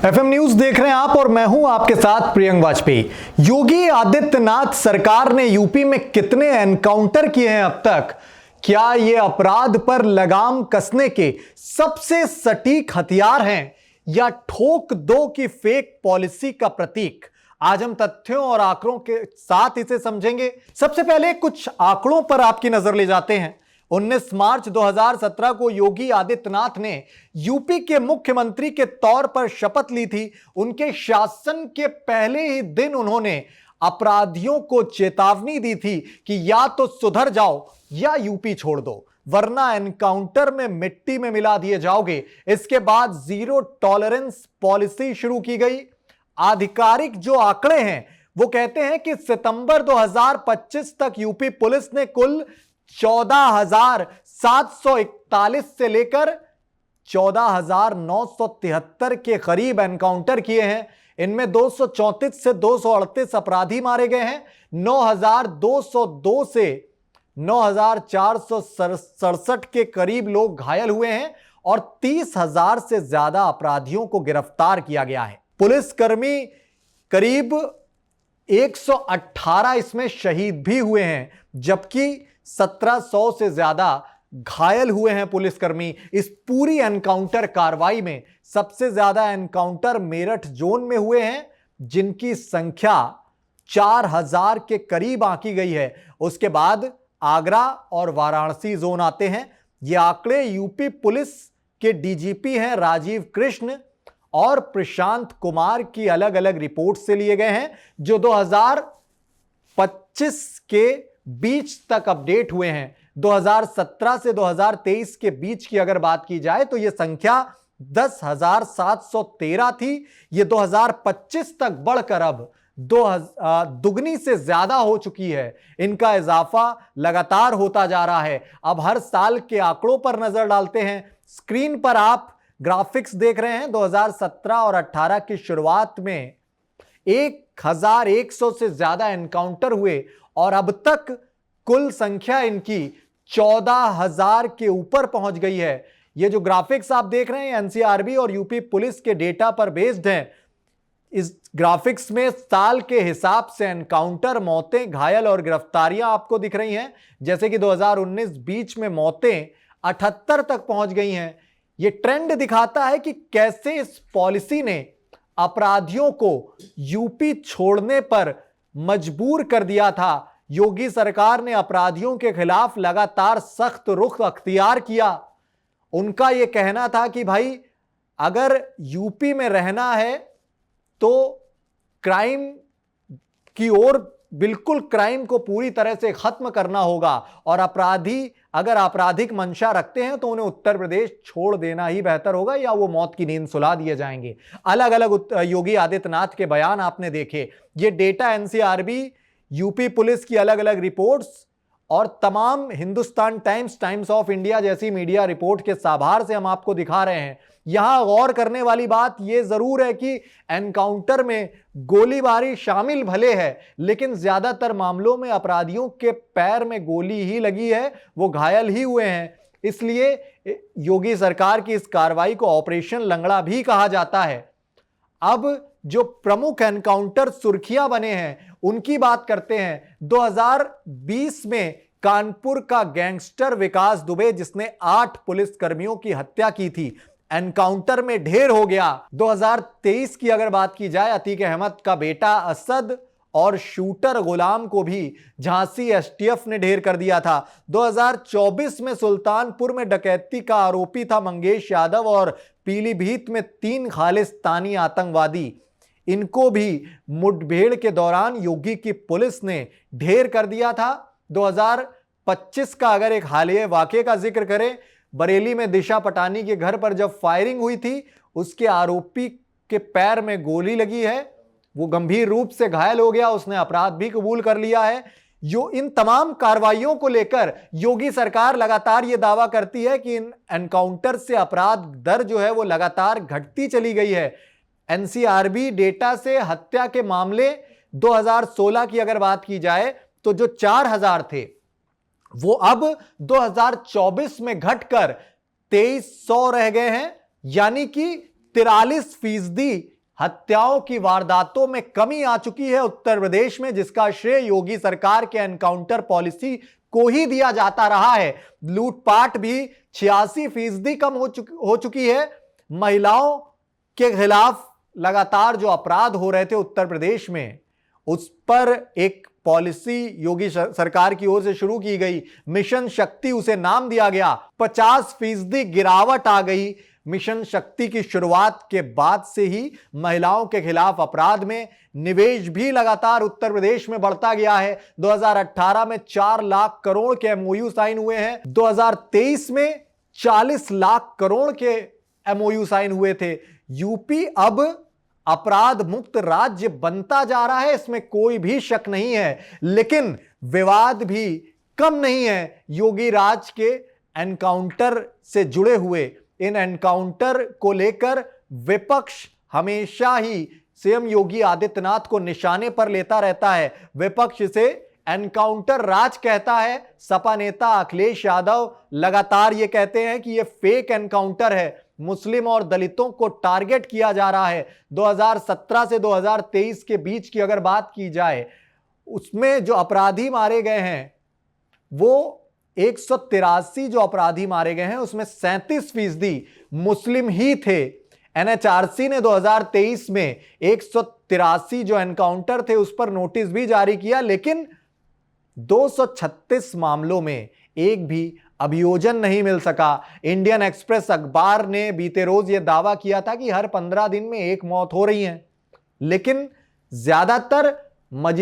FM news देख रहे हैं आप और मैं हूं आपके साथ प्रियंक वाजपेयी। योगी आदित्यनाथ सरकार ने यूपी में कितने एनकाउंटर किए हैं अब तक? क्या ये अपराध पर लगाम कसने के सबसे सटीक हथियार हैं या ठोक दो की फेक पॉलिसी का प्रतीक? आज हम तथ्यों और आंकड़ों के साथ इसे समझेंगे। सबसे पहले कुछ आंकड़ों पर आपकी नजर ले जाते हैं। 19 मार्च 2017 को योगी आदित्यनाथ ने यूपी के मुख्यमंत्री के तौर पर शपथ ली थी। उनके शासन के पहले ही दिन उन्होंने अपराधियों को चेतावनी दी थी कि या तो सुधर जाओ या यूपी छोड़ दो, वरना एनकाउंटर में मिट्टी में मिला दिए जाओगे। इसके बाद जीरो टॉलरेंस पॉलिसी शुरू की गई। आधिकारिक जो आंकड़े हैं वो कहते हैं कि सितंबर 2025 तक यूपी पुलिस ने कुल 14,741 से लेकर 14,973 के करीब एनकाउंटर किए हैं। इनमें 234 से 238 अपराधी मारे गए हैं। 9,202 से 9,467 के करीब लोग घायल हुए हैं और 30,000 से ज्यादा अपराधियों को गिरफ्तार किया गया है। पुलिसकर्मी करीब 118 इसमें शहीद भी हुए हैं, जबकि 1700 से ज्यादा घायल हुए हैं पुलिसकर्मी। इस पूरी एनकाउंटर कार्रवाई में सबसे ज्यादा एनकाउंटर मेरठ जोन में हुए हैं, जिनकी संख्या 4,000 के करीब आंकी गई है। उसके बाद आगरा और वाराणसी जोन आते हैं। ये आंकड़े यूपी पुलिस के डीजीपी हैं राजीव कृष्ण और प्रशांत कुमार की अलग अलग रिपोर्ट से लिए गए हैं, जो 2025 के बीच तक अपडेट हुए हैं। 2017 से 2023 के बीच की अगर बात की जाए तो यह संख्या 10,713 थी। यह 2025 तक बढ़कर अब दुगनी से ज्यादा हो चुकी है। इनका इजाफा लगातार होता जा रहा है। अब हर साल के आंकड़ों पर नजर डालते हैं। स्क्रीन पर आप ग्राफिक्स देख रहे हैं। 2017 और 18 की शुरुआत में 1,100 से ज्यादा एनकाउंटर हुए और अब तक कुल संख्या इनकी 14,000 के ऊपर पहुंच गई है। ये जो ग्राफिक्स आप देख रहे हैं एनसीआरबी और यूपी पुलिस के डेटा पर बेस्ड हैं। इस ग्राफिक्स में साल के हिसाब से एनकाउंटर, मौतें, घायल और गिरफ्तारियां आपको दिख रही हैं। जैसे कि 2019 बीच में मौतें 78 तक पहुंच गई हैं। यह ट्रेंड दिखाता है कि कैसे इस पॉलिसी ने अपराधियों को यूपी छोड़ने पर मजबूर कर दिया था। योगी सरकार ने अपराधियों के खिलाफ लगातार सख्त रुख अख्तियार किया। उनका यह कहना था कि भाई अगर यूपी में रहना है तो क्राइम की ओर, बिल्कुल क्राइम को पूरी तरह से खत्म करना होगा और अपराधी अगर आपराधिक मंशा रखते हैं तो उन्हें उत्तर प्रदेश छोड़ देना ही बेहतर होगा या वो मौत की नींद सुला दिए जाएंगे। अलग अलग योगी आदित्यनाथ के बयान आपने देखे। ये डेटा एनसीआरबी, यूपी पुलिस की अलग अलग रिपोर्ट्स और तमाम Hindustan times, times of India जैसी मीडिया रिपोर्ट के साभार से हम आपको दिखा रहे हैं। यहां गौर करने वाली बात यह जरूर है कि एनकाउंटर में गोलीबारी शामिल भले है, लेकिन ज्यादातर मामलों में अपराधियों के पैर में गोली ही लगी है, वो घायल ही हुए हैं। इसलिए योगी सरकार की इस कार्रवाई को ऑपरेशन लंगड़ा भी कहा जाता है। अब जो प्रमुख एनकाउंटर सुर्खियां बने हैं उनकी बात करते हैं। 2020 में कानपुर का गैंगस्टर विकास दुबे, जिसने 8 पुलिसकर्मियों की हत्या की थी, एनकाउंटर में ढेर हो गया। 2023 की अगर बात की जाए, अतीक अहमद का बेटा असद और शूटर गुलाम को भी झांसी एसटीएफ ने ढेर कर दिया था। 2024 में सुल्तानपुर में डकैती का आरोपी था मंगेश यादव और पीलीभीत में 3 खालिस्तानी आतंकवादी, इनको भी मुठभेड़ के दौरान योगी की पुलिस ने ढेर कर दिया था। 2025 का अगर एक हालिया वाकये का जिक्र करें, बरेली में दिशा पटानी के घर पर जब फायरिंग हुई थी, उसके आरोपी के पैर में गोली लगी है, वो गंभीर रूप से घायल हो गया, उसने अपराध भी कबूल कर लिया है। इन तमाम कार्रवाइयों को लेकर योगी सरकार लगातार यह दावा करती है कि इन एनकाउंटर से अपराध दर जो है वो लगातार घटती चली गई है। एनसीआरबी डेटा से हत्या के मामले 2016 की अगर बात की जाए तो जो 4,000 थे वो अब 2024 में घटकर 2,300 रह गए हैं, यानी कि 43% हत्याओं की वारदातों में कमी आ चुकी है उत्तर प्रदेश में, जिसका श्रेय योगी सरकार के एनकाउंटर पॉलिसी को ही दिया जाता रहा है। लूटपाट भी 86% कम हो चुकी है। महिलाओं के खिलाफ लगातार जो अपराध हो रहे थे उत्तर प्रदेश में, उस पर एक पॉलिसी योगी सरकार की ओर से शुरू की गई, मिशन शक्ति उसे नाम दिया गया। 50% गिरावट आ गई मिशन शक्ति की शुरुआत के बाद से ही। महिलाओं के खिलाफ अपराध में निवेश भी लगातार उत्तर प्रदेश में बढ़ता गया है। 2018 में 4 लाख करोड़ के एमओयू साइन हुए हैं। 2023 में 40 लाख करोड़ के एमओयू साइन हुए थे। यूपी अब अपराध मुक्त राज्य बनता जा रहा है, इसमें कोई भी शक नहीं है। लेकिन विवाद भी कम नहीं है योगी राज के एनकाउंटर से जुड़े हुए। इन एनकाउंटर को लेकर विपक्ष हमेशा ही सीएम योगी आदित्यनाथ को निशाने पर लेता रहता है। विपक्ष इसे एनकाउंटर राज कहता है। सपा नेता अखिलेश यादव लगातार यह कहते हैं कि यह फेक एनकाउंटर है, मुस्लिम और दलितों को टारगेट किया जा रहा है। 2017 से 2023 के बीच की अगर बात की जाए, उसमें जो अपराधी मारे गए हैं वो 183 जो अपराधी मारे गए हैं, उसमें 37% मुस्लिम ही थे। एनएचआरसी ने 2023 में 183 जो एनकाउंटर थे उस पर नोटिस भी जारी किया, लेकिन 236 मामलों में एक भी अभियोजन नहीं मिल सका। इंडियन एक्सप्रेस अखबार ने बीते रोज यह दावा किया था कि हर 15 दिन में एक मौत हो रही है, लेकिन ज्यादातर बिना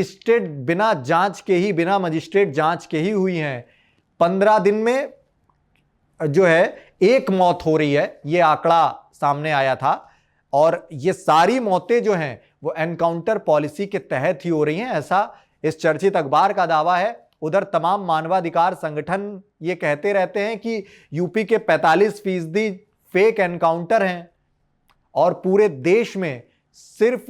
मजिस्ट्रेट जांच के ही हुई हैं। 15 दिन में जो है एक मौत हो रही है, यह आंकड़ा सामने आया था। और ये सारी मौतें जो हैं वो एनकाउंटर पॉलिसी के तहत ही हो रही हैं, ऐसा इस चर्चित अखबार का दावा है। उधर तमाम मानवाधिकार संगठन ये कहते रहते हैं कि यूपी के 45% फेक एनकाउंटर हैं और पूरे देश में सिर्फ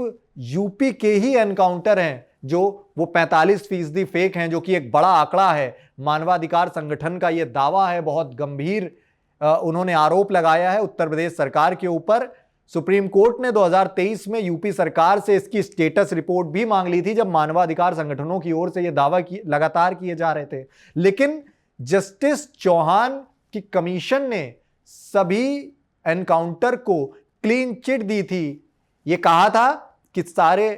यूपी के ही एनकाउंटर हैं जो वो 45% फेक हैं, जो कि एक बड़ा आंकड़ा है। मानवाधिकार संगठन का ये दावा है, बहुत गंभीर उन्होंने आरोप लगाया है उत्तर प्रदेश सरकार के ऊपर। सुप्रीम कोर्ट ने 2023 में यूपी सरकार से इसकी स्टेटस रिपोर्ट भी मांग ली थी, जब मानवाधिकार संगठनों की ओर से यह दावा लगातार किए जा रहे थे। लेकिन जस्टिस चौहान की कमीशन ने सभी एनकाउंटर को क्लीन चिट दी थी। यह कहा था कि सारे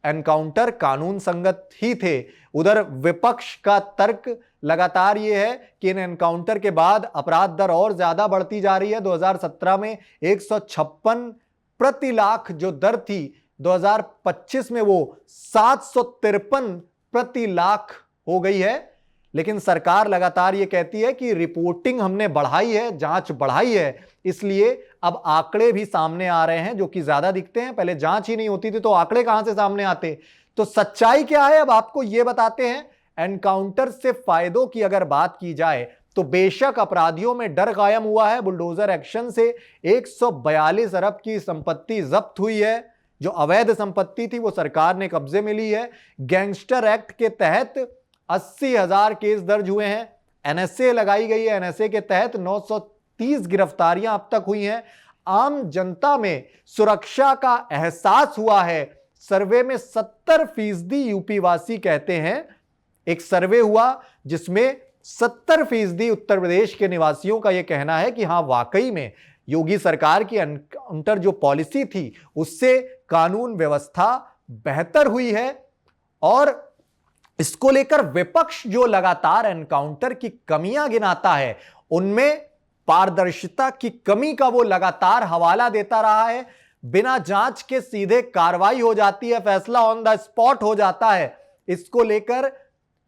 एनकाउंटर कानून संगत ही थे। उधर विपक्ष का तर्क लगातार यह है कि इन एनकाउंटर के बाद अपराध दर और ज्यादा बढ़ती जा रही है। 2017 में 156 प्रति लाख जो दर थी, 2025 में वो 753 प्रति लाख हो गई है। लेकिन सरकार लगातार ये कहती है कि रिपोर्टिंग हमने बढ़ाई है, जांच बढ़ाई है, इसलिए अब आंकड़े भी सामने आ रहे हैं जो कि ज्यादा दिखते हैं। पहले जांच ही नहीं होती थी तो आंकड़े कहां से सामने आते। तो सच्चाई क्या है अब आपको ये बताते हैं। एनकाउंटर से फायदों की अगर बात की जाए तो बेशक अपराधियों में डर कायम हुआ है। बुलडोजर एक्शन से 142 अरब की संपत्ति जब्त हुई है। जो अवैध संपत्ति थी वो सरकार ने कब्जे में ली है। गैंगस्टर एक्ट के तहत 80,000 केस दर्ज हुए हैं। एनएसए लगाई गई है, एनएसए के तहत 930 गिरफ्तारियां अब तक हुई हैं। आम जनता में सुरक्षा का एहसास हुआ है। सर्वे में 70% यूपी वासी कहते हैं, एक सर्वे हुआ जिसमें 70% उत्तर प्रदेश के निवासियों का यह कहना है कि हां वाकई में योगी सरकार की एनकाउंटर जो पॉलिसी थी उससे कानून व्यवस्था बेहतर हुई है। और इसको लेकर विपक्ष जो लगातार एनकाउंटर की कमियां गिनाता है, उनमें पारदर्शिता की कमी का वो लगातार हवाला देता रहा है। बिना जांच के सीधे कार्रवाई हो जाती है, फैसला ऑन द स्पॉट हो जाता है। इसको लेकर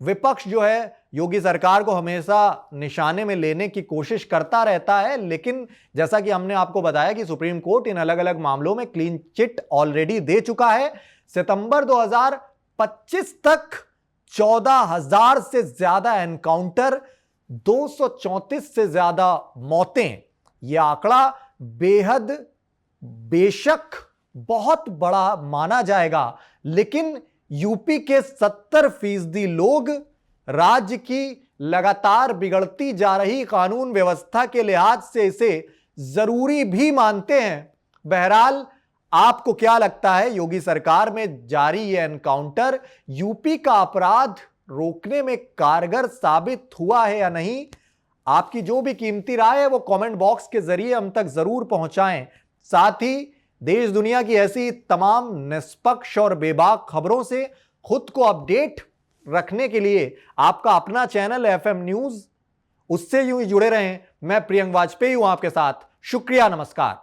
विपक्ष जो है योगी सरकार को हमेशा निशाने में लेने की कोशिश करता रहता है। लेकिन जैसा कि हमने आपको बताया कि सुप्रीम कोर्ट इन अलग अलग मामलों में क्लीन चिट ऑलरेडी दे चुका है। सितंबर 2025 तक 14,000 से ज्यादा एनकाउंटर, 234 से ज्यादा मौतें। यह आंकड़ा बेहद बेशक बहुत बड़ा माना जाएगा, लेकिन यूपी के 70% लोग राज्य की लगातार बिगड़ती जा रही कानून व्यवस्था के लिहाज से इसे जरूरी भी मानते हैं। बहरहाल आपको क्या लगता है, योगी सरकार में जारी यह एनकाउंटर यूपी का अपराध रोकने में कारगर साबित हुआ है या नहीं? आपकी जो भी कीमती राय है वो कमेंट बॉक्स के जरिए हम तक जरूर पहुंचाएं। साथ ही देश दुनिया की ऐसी तमाम निष्पक्ष और बेबाक खबरों से खुद को अपडेट रखने के लिए आपका अपना चैनल एफएम न्यूज, उससे यूं ही जुड़े रहें। मैं प्रियंक वाजपेयी हूं आपके साथ। शुक्रिया, नमस्कार।